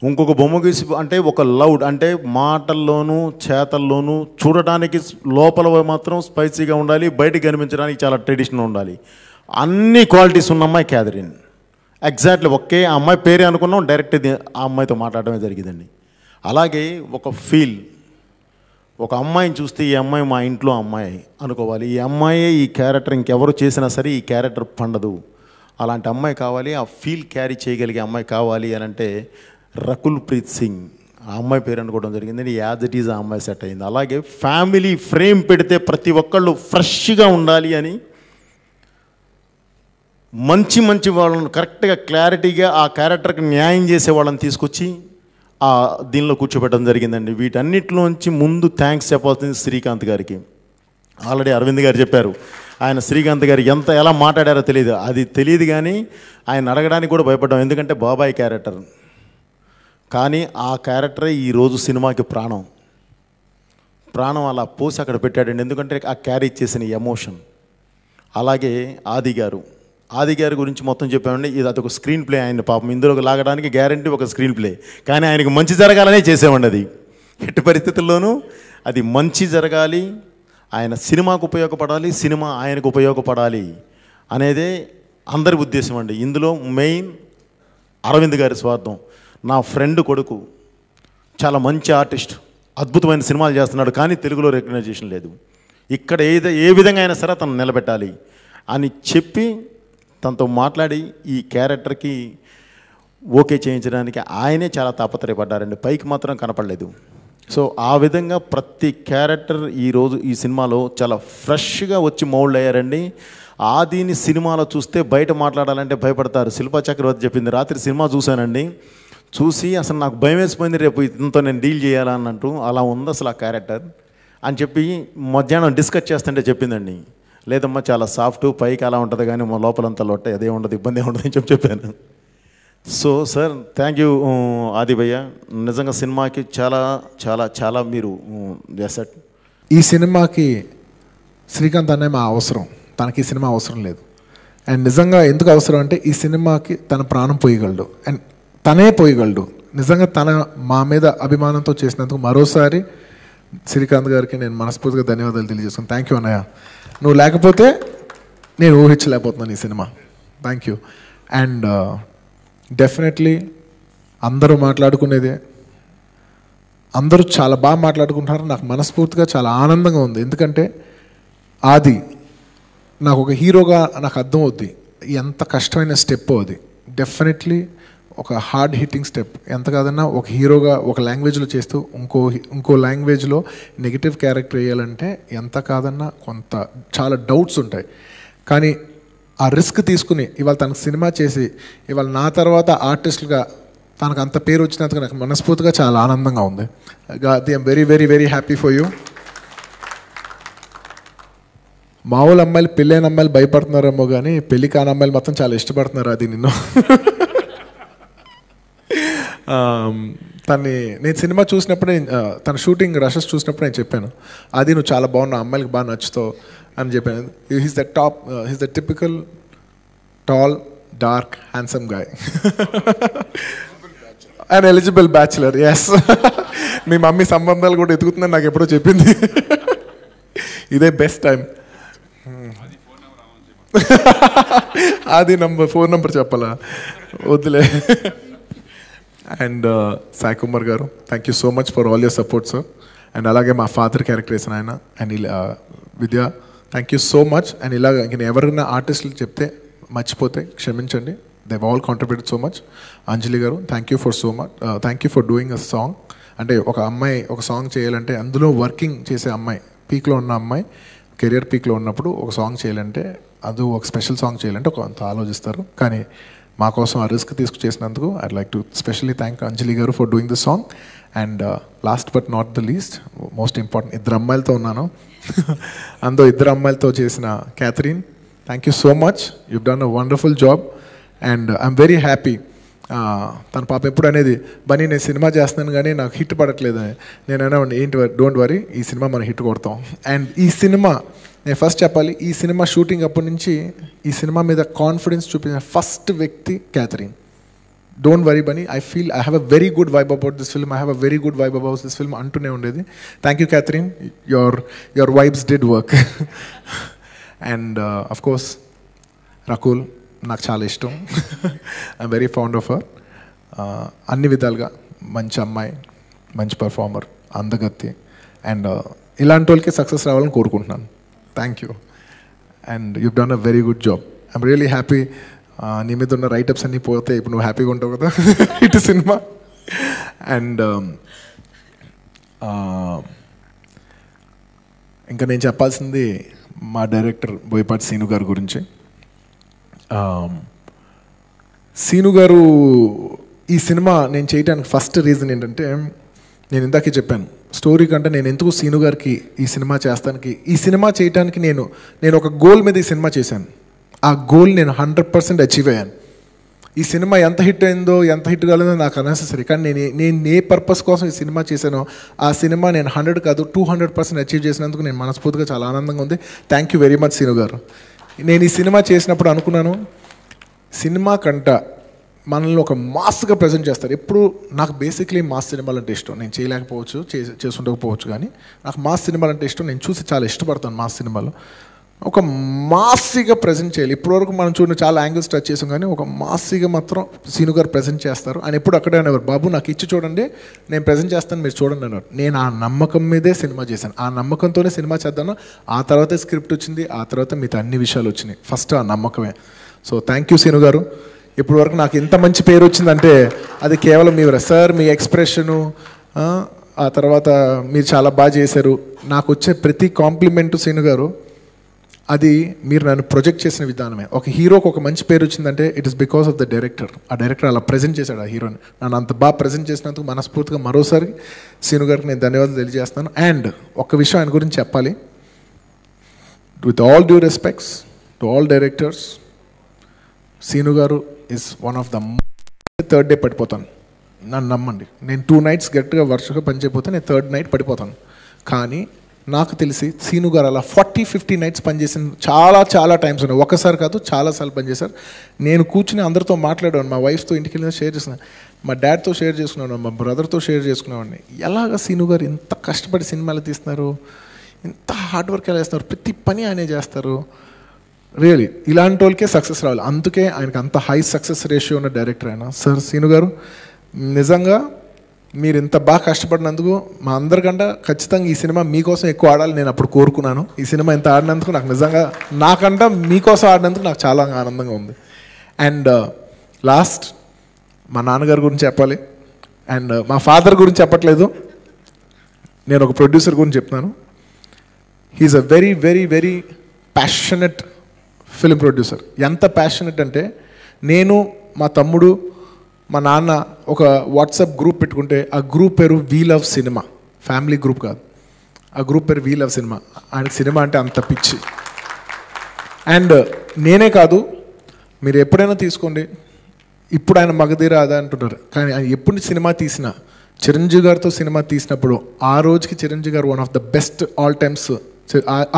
ఇంకొక బొమ్మ గీసి అంటే ఒక లౌడ్, అంటే మాటల్లోనూ చేతల్లోనూ చూడటానికి లోపల మాత్రం స్పైసీగా ఉండాలి, బయటకు కనిపించడానికి చాలా ట్రెడిషనల్ ఉండాలి. అన్ని క్వాలిటీస్ ఉన్న అమ్మాయి క్యాథరిన్. ఎగ్జాక్ట్లీ ఒకే ఆ అమ్మాయి పేరే అనుకున్నాం, డైరెక్ట్ ఆ అమ్మాయితో మాట్లాడటమే జరిగిందండి. అలాగే ఒక ఫీల్, ఒక అమ్మాయిని చూస్తే ఈ అమ్మాయి మా ఇంట్లో అమ్మాయి అనుకోవాలి. ఈ అమ్మాయే ఈ క్యారెక్టర్, ఇంకెవరు చేసినా సరే ఈ క్యారెక్టర్ పండదు, అలాంటి అమ్మాయి కావాలి. ఆ ఫీల్ క్యారీ చేయగలిగే అమ్మాయి కావాలి అని అంటే రకుల్ ప్రీత్ సింగ్ ఆ అమ్మాయి పేరు అనుకోవడం జరిగింది. యాజ్ ఇట్ ఈజ్ ఆ అమ్మాయి సెట్ అయింది. అలాగే ఫ్యామిలీ ఫ్రేమ్ పెడితే ప్రతి ఒక్కళ్ళు ఫ్రెష్గా ఉండాలి అని మంచి వాళ్ళని కరెక్ట్గా క్లారిటీగా ఆ క్యారెక్టర్కి న్యాయం చేసే వాళ్ళని తీసుకొచ్చి దీనిలో కూర్చోబెట్టడం జరిగిందండి. వీటన్నిటిలోంచి ముందు థ్యాంక్స్ చెప్పాల్సింది శ్రీకాంత్ గారికి. ఆల్రెడీ అరవింద్ గారు చెప్పారు, ఆయన శ్రీకాంత్ గారు ఎలా మాట్లాడారో తెలియదు కానీ ఆయన అడగడానికి కూడా భయపడ్డాం. ఎందుకంటే బాబాయ్ క్యారెక్టర్, కానీ ఆ క్యారెక్టరే ఈరోజు సినిమాకి ప్రాణం అలా పోసి అక్కడ పెట్టాడండి. ఎందుకంటే ఆ క్యారీ చేసిన ఎమోషన్. అలాగే ఆది గారు ఆది గారి గురించి మొత్తం చెప్పామండి. ఇది అదొక స్క్రీన్ ప్లే. ఆయన పాపం ఇందులోకి లాగడానికి గ్యారంటీ ఒక స్క్రీన్ ప్లే, కానీ ఆయనకు మంచి జరగాలనే చేసామండి. అది ఎట్టి పరిస్థితుల్లోనూ అది మంచి జరగాలి, ఆయన సినిమాకు ఉపయోగపడాలి, సినిమా ఆయనకు ఉపయోగపడాలి అనేదే అందరి ఉద్దేశం అండి. ఇందులో మెయిన్ అరవింద్ గారి స్వార్థం. నా ఫ్రెండ్ కొడుకు చాలా మంచి ఆర్టిస్ట్, అద్భుతమైన సినిమాలు చేస్తున్నాడు, కానీ తెలుగులో రికగ్నైజేషన్ లేదు. ఇక్కడ ఏ విధంగా అయినా సరే తను నిలబెట్టాలి అని చెప్పి తనతో మాట్లాడి ఈ క్యారెక్టర్కి ఓకే చేయించడానికి ఆయనే చాలా తాపత్రయపడ్డారండి. పైకి మాత్రం కనపడలేదు. సో ఆ విధంగా ప్రతి క్యారెక్టర్ ఈరోజు ఈ సినిమాలో చాలా ఫ్రెష్గా వచ్చి మౌల్డ్ అయ్యారండి. ఆదిని సినిమాలో చూస్తే బయట మాట్లాడాలంటే భయపడతారు. శిల్పా చక్రవర్తి చెప్పింది, రాత్రి సినిమా చూశానండి, చూసి అసలు నాకు భయం వేసిపోయింది, రేపు ఇతనితో నేను డీల్ చేయాలన్నట్టు అలా ఉంది అసలు ఆ క్యారెక్టర్ అని చెప్పి మధ్యాహ్నం డిస్కస్ చేస్తుంటే చెప్పిందండి. లేదమ్మా చాలా సాఫ్ట్, పైకి అలా ఉంటుంది కానీ మా లోపలంతా లొట్ట, అదే ఉండదు, ఇబ్బంది ఉండదు అని చెప్పాను. సో సార్ థ్యాంక్ యూ ఆది భయ్య, నిజంగా సినిమాకి చాలా చాలా చాలా మీరు చేశారు. ఈ సినిమాకి శ్రీకాంత్ అనే మా అవసరం, తనకి ఈ సినిమా అవసరం లేదు. అండ్ నిజంగా ఎందుకు అవసరం అంటే ఈ సినిమాకి తన ప్రాణం పోయగలడు, అండ్ తనే పోయగలడు. నిజంగా తన మా మీద అభిమానంతో చేసినందుకు మరోసారి శ్రీకాంత్ గారికి నేను మనస్ఫూర్తిగా ధన్యవాదాలు తెలియజేస్తాను. థ్యాంక్ యూ అన్నయ్య, నువ్వు లేకపోతే నేను ఊహించలేకపోతున్నాను ఈ cinema. Thank you. And definitely అందరూ మాట్లాడుకునేదే, అందరూ చాలా బాగా మాట్లాడుకుంటున్నారు. నాకు మనస్ఫూర్తిగా చాలా ఆనందంగా ఉంది. ఎందుకంటే ఆది నాకు ఒక హీరోగా నాకు అర్థమవుద్ది ఎంత కష్టమైన స్టెప్ అది. డెఫినెట్లీ ఒక హార్డ్ హిట్టింగ్ స్టెప్. ఎంత కాదన్నా ఒక హీరోగా ఒక లాంగ్వేజ్లో చేస్తూ ఇంకో లాంగ్వేజ్లో నెగిటివ్ క్యారెక్టర్ వేయాలంటే ఎంత కాదన్నా కొంత చాలా డౌట్స్ ఉంటాయి. కానీ ఆ రిస్క్ తీసుకుని ఇవాళ తనకు సినిమా చేసి ఇవాళ నా తర్వాత ఆర్టిస్ట్గా తనకు అంత పేరు వచ్చినందుకు నాకు మనస్ఫూర్తిగా చాలా ఆనందంగా ఉంది. I'm very very very happy for you. మామూలు అమ్మాయిలు పెళ్ళైన అమ్మాయిలు భయపడుతున్నారేమో కానీ పెళ్లి కాని అమ్మాయిలు మొత్తం చాలా ఇష్టపడుతున్నారు. అది నిన్ను నేను సినిమా చూసినప్పుడు తన షూటింగ్ రషెస్ చూసినప్పుడు నేను చెప్పాను, అది నువ్వు చాలా బాగున్నావు, అమ్మాయిలకు బాగా నచ్చుతావు అని చెప్పాను. He's the typical tall dark handsome guy and eligible bachelor. Yes, మీ మమ్మీ సంబంధాలు కూడా ఎదుగుతుందని నాకు ఎప్పుడో చెప్పింది. ఇదే బెస్ట్ టైం. అది ఫోన్ నెంబర్ చెప్పాలా, వద్దులే. అండ్ సాయి కుమార్ గారు, thank you so much for all your support sir. And అలాగే మా ఫాదర్ క్యారెక్టర్ వేసిన ఆయన and Vidya, thank you so much. And ఇలాగ ఇంక ఎవరైనా ఆర్టిస్టులు చెప్తే మర్చిపోతే క్షమించండి. They all contributed so much. అంజలి గారు, thank you for so much, thank you for doing a song. అంటే ఒక అమ్మాయి ఒక సాంగ్ చేయాలంటే అందులో వర్కింగ్ చేసే అమ్మాయి, పీక్లో ఉన్న అమ్మాయి, కెరియర్ పీక్లో ఉన్నప్పుడు ఒక సాంగ్ చేయాలంటే అది ఒక స్పెషల్ సాంగ్ చేయాలంటే కొంత ఆలోచిస్తారు. కానీ మా కోసం ఆ రిస్క్ తీసుకు చేసినందుకు I'd like to specially thank Anjali garu for doing this song. And last but not the least, most important, ఇద్దరు అమ్మాయిలతో ఉన్నాను. అందులో ఇద్దరు అమ్మాయిలతో చేసిన Catherine, thank you so much, you done a wonderful job. And I'm very happy. తన పాప ఎప్పుడు అనేది, బనీ నేను సినిమా చేస్తున్నాను కానీ నాకు హిట్ పడట్లేదు అని. నేను అనేవాడిని, ఏంటి డోంట్ వరీ, ఈ సినిమా మనం హిట్ కొడతాం. అండ్ ఈ సినిమా నేను ఫస్ట్ చెప్పాలి, ఈ సినిమా షూటింగ్ అప్పటి నుంచి ఈ సినిమా మీద కాన్ఫిడెన్స్ చూపించిన ఫస్ట్ వ్యక్తి Catherine. Don't worry Bunny, I feel I have a very good vibe about this film, I have a very good vibe about this film అంటూనే ఉండేది. Thank you Catherine, your vibes did work. And of course Rakul నాకు చాలా ఇష్టం. I'm very fond of her. అన్ని విధాలుగా మంచి అమ్మాయి, మంచి పర్ఫార్మర్, అందగత్తి. అండ్ ఇలాంటి వాళ్ళకి సక్సెస్ రావాలని కోరుకుంటున్నాను. Thank you. And you done a very good job. I'm really happy. నీ మీద ఉన్న రైటప్స్ అన్నీ పోతే ఇప్పుడు నువ్వు హ్యాపీగా ఉంటావు కదా ఇటు సినిమా. అండ్ ఇంకా నేను చెప్పాల్సింది మా డైరెక్టర్ బోయపాటి సీను గారి గురించి. సీను గారు ఈ సినిమా నేను చేయడానికి ఫస్ట్ రీజన్ ఏంటంటే, నేను ఇందాకే చెప్పాను, స్టోరీ కంటే నేను ఎందుకు సీను గారికి ఈ సినిమా చేస్తానికి, ఈ సినిమా చేయడానికి నేను ఒక గోల్ మీద ఈ సినిమా చేశాను. ఆ గోల్ నేను 100% అచీవ్ అయ్యాను. ఈ సినిమా ఎంత హిట్ అయిందో ఎంత హిట్ కాలేదో నాకు అనెసెసరీ, కానీ నేను ఏ పర్పస్ కోసం ఈ సినిమా చేశానో ఆ సినిమా నేను 100 కాదు 200% అచీవ్ చేసినందుకు నేను మనస్ఫూర్తిగా చాలా ఆనందంగా ఉంది. Thank you very much Seenu గారు. నేను ఈ సినిమా చేసినప్పుడు అనుకున్నాను, సినిమా కంట మనల్ని ఒక మాస్గా ప్రజెంట్ చేస్తారు. ఎప్పుడు నాకు బేసిక్లీ మాస్ సినిమాలు అంటే ఇష్టం. నేను చేయలేకపోవచ్చు, చేసుకుంటకపోవచ్చు, కానీ నాకు మాస్ సినిమాలు అంటే ఇష్టం. నేను చూసి చాలా ఇష్టపడతాను మాస్ సినిమాలు. ఒక మాస్గా ప్రజెంట్ చేయాలి. ఇప్పటివరకు మనం చూడండి చాలా యాంగిల్స్ టచ్ చేసాం, కానీ ఒక మాస్గా మాత్రం సీను గారు ప్రజెంట్ చేస్తారు. ఆయన ఎప్పుడు అక్కడే అనేవారు, బాబు నాకు ఇచ్చి చూడండి, నేను ప్రజెంట్ చేస్తాను, మీరు చూడండి అన్నారు. నేను ఆ నమ్మకం మీదే సినిమా చేశాను. ఆ నమ్మకంతోనే సినిమా చేద్దాను. ఆ తర్వాత స్క్రిప్ట్ వచ్చింది, ఆ తర్వాత మిగతా అన్ని విషయాలు వచ్చినాయి. ఫస్ట్ ఆ నమ్మకమే. సో థ్యాంక్ యూ సీను గారు. ఇప్పటి వరకు నాకు ఇంత మంచి పేరు వచ్చిందంటే అది కేవలం మీరు సార్, మీ ఎక్స్ప్రెషను, ఆ తర్వాత మీరు చాలా బాగా చేశారు. నాకు వచ్చే ప్రతి కాంప్లిమెంటు సీను గారు, అది మీరు నన్ను ప్రొజెక్ట్ చేసిన విధానమే. ఒక హీరోకి ఒక మంచి పేరు వచ్చిందంటే it is because of the director. ఆ డైరెక్టర్ అలా ప్రజెంట్ చేశాడు ఆ హీరోని. నన్ను అంత బాగా ప్రజెంట్ చేసినందుకు మనస్ఫూర్తిగా మరోసారి సీను గారికి నేను ధన్యవాదాలు తెలియజేస్తాను. అండ్ ఒక్క విషయం ఆయన గురించి చెప్పాలి. With all due respects to all directors, Seenu garu is one of the third day పడిపోతాను. నన్ను నమ్మండి, నేను 2 nights గట్టిగా వరుసగా పనిచేయకపోతే నేను 3rd night పడిపోతాను. కానీ నాకు తెలిసి సీను గారు అలా 40-50 nights పనిచేసిన చాలా టైమ్స్ ఉన్నాయి. ఒకసారి కాదు, చాలాసార్లు పనిచేశారు. నేను కూర్చుని అందరితో మాట్లాడాను, మా వైఫ్తో ఇంటికి వెళ్ళిన షేర్ చేసిన, మా డాడ్తో షేర్ చేసుకున్నాను, మా బ్రదర్తో షేర్ చేసుకునేవాడిని. ఎలాగ సీను గారు ఇంత కష్టపడి సినిమాలు తీస్తున్నారు, ఇంత హార్డ్ వర్క్ ఎలా చేస్తున్నారు, ప్రతి పని ఆయనే చేస్తారు. రియలీ ఇలాంటి వాళ్ళకే సక్సెస్ రావాలి. అందుకే ఆయనకు అంత హై సక్సెస్ రేషియో ఉన్న డైరెక్టర్ ఆయన. సార్ సీను గారు, నిజంగా మీరు ఇంత బాగా కష్టపడినందుకు మా అందరికంటే ఖచ్చితంగా ఈ సినిమా మీకోసం ఎక్కువ ఆడాలి నేను అప్పుడు కోరుకున్నాను. ఈ సినిమా ఇంత ఆడినందుకు నాకు నిజంగా, నాకంటే మీకోసం ఆడినందుకు నాకు చాలా ఆనందంగా ఉంది. అండ్ లాస్ట్ మా నాన్నగారి గురించి చెప్పాలి. అండ్ మా ఫాదర్ గురించి చెప్పట్లేదు, నేను ఒక ప్రొడ్యూసర్ గురించి చెప్తున్నాను. He's a very very very passionate film producer. ఎంత ప్యాషనెట్ అంటే, నేను మా తమ్ముడు మా నాన్న ఒక వాట్సాప్ గ్రూప్ పెట్టుకుంటే ఆ గ్రూప్ పేరు we love cinema. Family group కాదు, ఆ గ్రూప్ పేరు వీ లవ్ సినిమా. ఆయనకి సినిమా అంటే అంత పిచ్చి. అండ్ నేనే కాదు, మీరు ఎప్పుడైనా తీసుకోండి, ఇప్పుడు ఆయన మగధీర అదా అంటున్నారు, కానీ ఆయన ఎప్పుడు సినిమా తీసినా, చిరంజీవి గారితో సినిమా తీసినప్పుడు ఆ రోజుకి చిరంజీవి గారు one of the best all times.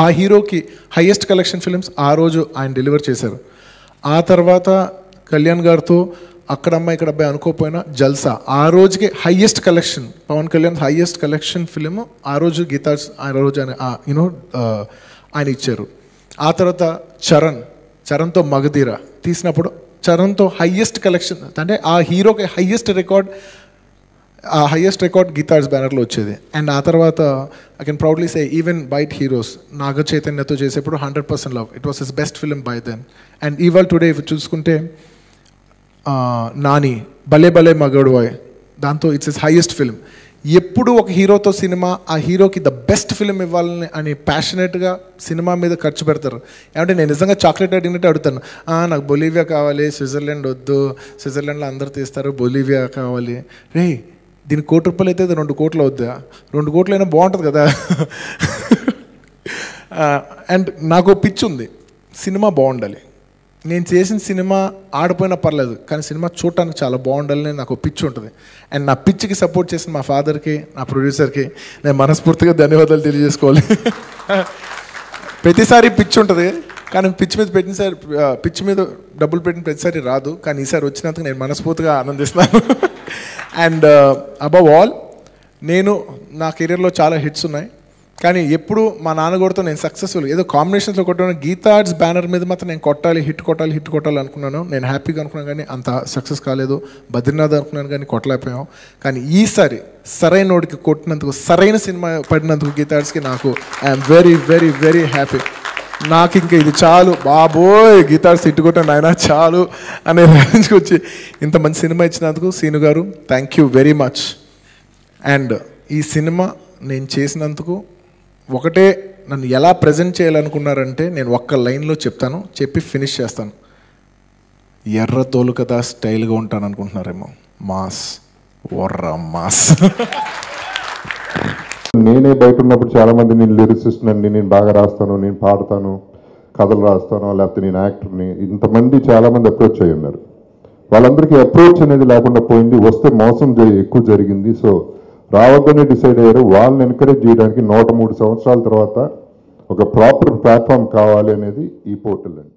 ఆ హీరోకి హైయెస్ట్ కలెక్షన్ ఫిలిమ్స్ ఆ రోజు ఆయన డెలివర్ చేశారు. ఆ తర్వాత కళ్యాణ్ గారితో అక్కడ అమ్మాయి ఇక్కడ అబ్బాయి అనుకోపోయినా జల్సా, ఆ రోజుకి highest collection, Pawan Kalyan highest collection film ఆ రోజు గీతార్స్, ఆ రోజు ఆయన ఆయన ఇచ్చారు. ఆ తర్వాత చరణ్తో మగధీర తీసినప్పుడు చరణ్తో హైయెస్ట్ కలెక్షన్, అంటే ఆ హీరోకి హైయెస్ట్ రికార్డ్ గీతార్స్ బ్యానర్లో వచ్చేది. అండ్ ఆ తర్వాత I can proudly say even bite heroes Naga చైతన్యతో చేసేప్పుడు 100% love, it was his best film by then. And ఇవాళ టుడే చూసుకుంటే నాని భలే భలే మగడు బాయ్, దాంతో ఇట్స్ హిస్ హైయెస్ట్ ఫిల్మ్. ఎప్పుడు ఒక హీరోతో సినిమా, ఆ హీరోకి ద బెస్ట్ ఫిలిం ఇవ్వాలని అని ప్యాషనెట్గా సినిమా మీద ఖర్చు పెడతారు. ఏమంటే నేను నిజంగా చాక్లెట్ అడిగినట్టు అడుగుతాను, నాకు బొలీవియా కావాలి, స్విట్జర్లాండ్ వద్దు, స్విట్జర్లాండ్లో అందరూ తీస్తారు, బొలీవియా కావాలి. రే దీనికి ₹1 అయితే 2 కోట్లు అవుద్దా? 2 కోట్లు అయినా బాగుంటుంది కదా. అండ్ నాకు పిచ్చి ఉంది, సినిమా బాగుండాలి. నేను చేసిన సినిమా ఆడిపోయినా పర్లేదు, కానీ సినిమా చూడటానికి చాలా బాగుండాలని నాకు పిచ్చి ఉంటుంది. అండ్ నా పిచ్చికి సపోర్ట్ చేసిన మా ఫాదర్కి, నా ప్రొడ్యూసర్కి నేను మనస్ఫూర్తిగా ధన్యవాదాలు తెలియజేసుకోవాలి. ప్రతిసారి పిచ్చి ఉంటుంది, కానీ పిచ్చి మీద డబ్బులు పెట్టిన ప్రతిసారి రాదు, కానీ ఈసారి వచ్చినందుకు నేను మనస్ఫూర్తిగా ఆనందిస్తున్నాను. అండ్ అబవ్ ఆల్, నేను నా కెరీర్లో చాలా హిట్స్ ఉన్నాయి, కానీ ఎప్పుడు మా నాన్నగారితో నేను సక్సెస్ఫుల్ ఏదో కాంబినేషన్స్లో కొట్టాను. గీతా ఆర్ట్స్ బ్యానర్ మీద మాత్రం నేను హిట్ కొట్టాలి అనుకున్నాను. నేను హ్యాపీగా అనుకున్నాను, కానీ అంత సక్సెస్ కాలేదు. బద్రీనాథ్ అనుకున్నాను, కానీ కొట్టలేకపోయాం. కానీ ఈసారి సరైన నోటికి కొట్టినందుకు, సరైన సినిమా పడినందుకు గీతా ఆర్ట్స్కి నాకు I'm very very very happy. నాకు ఇంకా ఇది చాలు బాబోయ్, గీతా ఆర్ట్స్ హిట్ కొట్టాను ఆయన చాలు అనే రేంజ్కి వచ్చి ఇంత మంచి సినిమా ఇచ్చినందుకు సీను గారు thank you very much. And ఈ సినిమా నేను చేసినందుకు ఒకటే, నన్ను ఎలా ప్రజెంట్ చేయాలనుకున్నారంటే నేను ఒక్క లైన్లో చెప్తాను, చెప్పి ఫినిష్ చేస్తాను. ఎర్ర తోలు కదా స్టైల్గా ఉంటాను అనుకుంటున్నారేమో, మాస్ వర్ర మాస్. నేనే బయట ఉన్నప్పుడు చాలామంది నేను లిరిసిస్ట్ నండి, నేను బాగా రాస్తాను, నేను పాడతాను, కథలు రాస్తాను, లేకపోతే నేను యాక్టర్ని, ఇంతమంది చాలామంది అప్రోచ్ అయ్యి ఉన్నారు. వాళ్ళందరికీ అప్రోచ్ అనేది లేకుండా పోయింది, వస్తే మోసం ఎక్కువ జరిగింది. సో రావద్దని డిసైడ్ అయ్యారు. వాళ్ళని ఎంకరేజ్ చేయడానికి 103 సంవత్సరాల తర్వాత ఒక ప్రాపర్ ప్లాట్ఫామ్ కావాలి అనేది ఈ పోర్టల్ అండి.